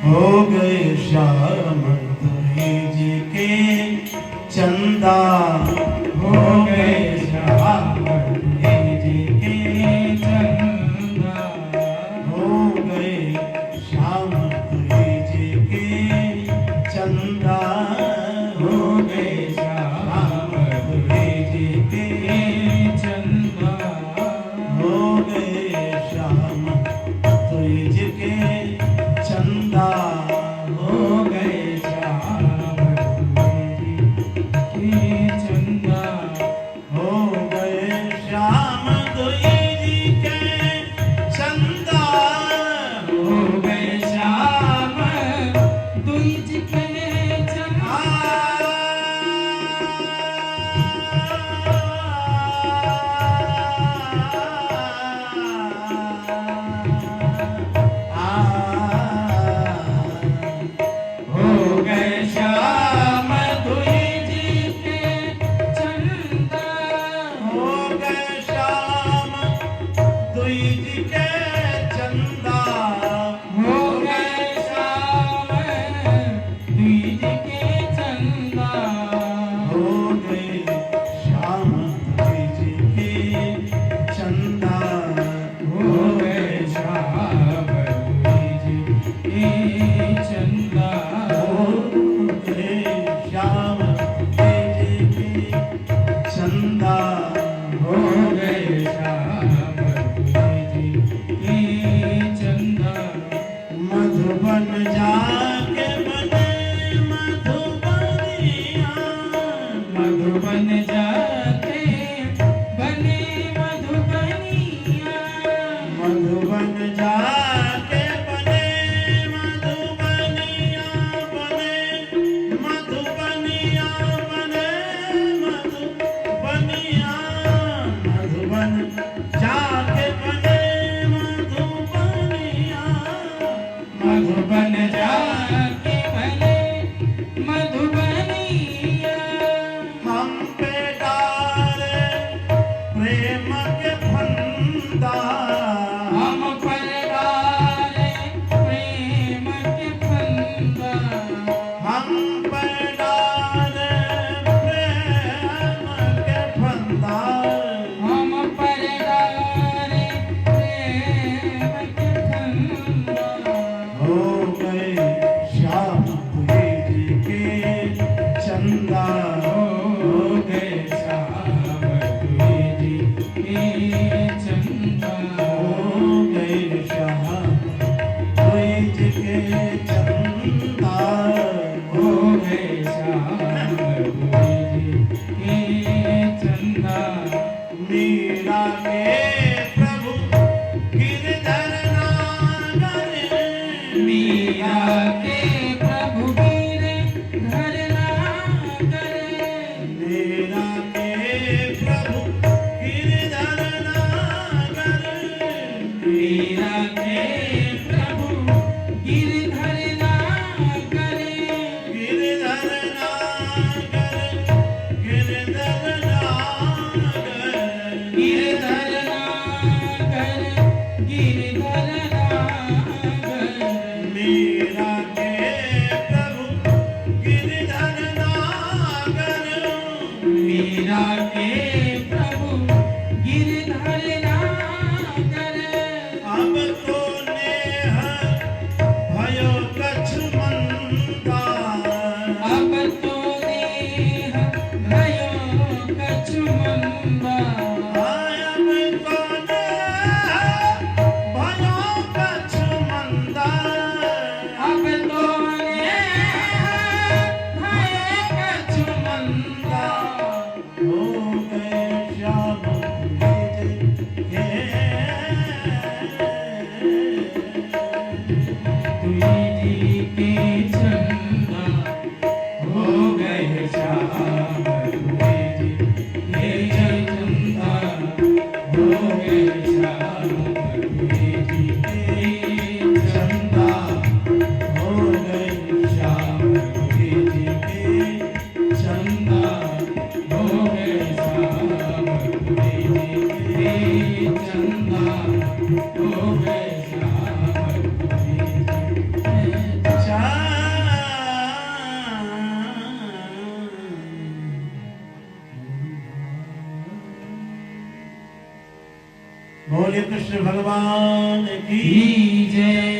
हो गए श्याम तुझ के चंदा, हो गए श्याम तुझ के चंदा, हो गए श्याम तुझ के चंदा, हो गए श्याम तुझ के चंदा, हो गए श्याम तुझ के चंदा, हो गए श्याम तुझ के चंदा, हो गए श्याम तुझ के चंदा, हो गए श्याम तुझ के चंदा। हो गए श्याम तुझ के चंदा, हो गए श्याम तुझ के चंदा, हो गए श्याम तुझ के चंदा, हो गए श्याम तुझ के चंदा, हो गए श्याम तुझ के चंदा, हो गए श्याम तुझ के चंदा, हो गए श्याम तुझ के चंदा। मधुबन जाके बने मधुबनिया, मधुबन जाके बने मधुबनिया, मधुबन जाके बने मधुबनिया, बने मधुबनिया, बने मधुबनिया, मधुबन जाके बने मधुबनिया, मधुबन जाके बने मधुबनिया। हम पे डाले प्रेम के फंदा, हम पर डाले प्रेम के फंदा, हम पर डाले प्रेम के फंदा, हम पर डाले प्रेम के फंदा। हो गए श्याम तुझ के चंदा, हो गए श्याम तुझ के चंदा, हो गए श्याम तुझ के चंदा, हो गए श्याम तुझ के चंदा। मीरा के प्रभु गिरधर नागर, मीरा के प्रभु गिरधर नागर, मीरा के प्रभु गिरधर नागर, मीरा के प्रभु गिरधर नागर, गिरधर नागर, गिरधर नागर, गिरधर नागर, गिरधर नागर। बोले कृष्ण भगवान की जय।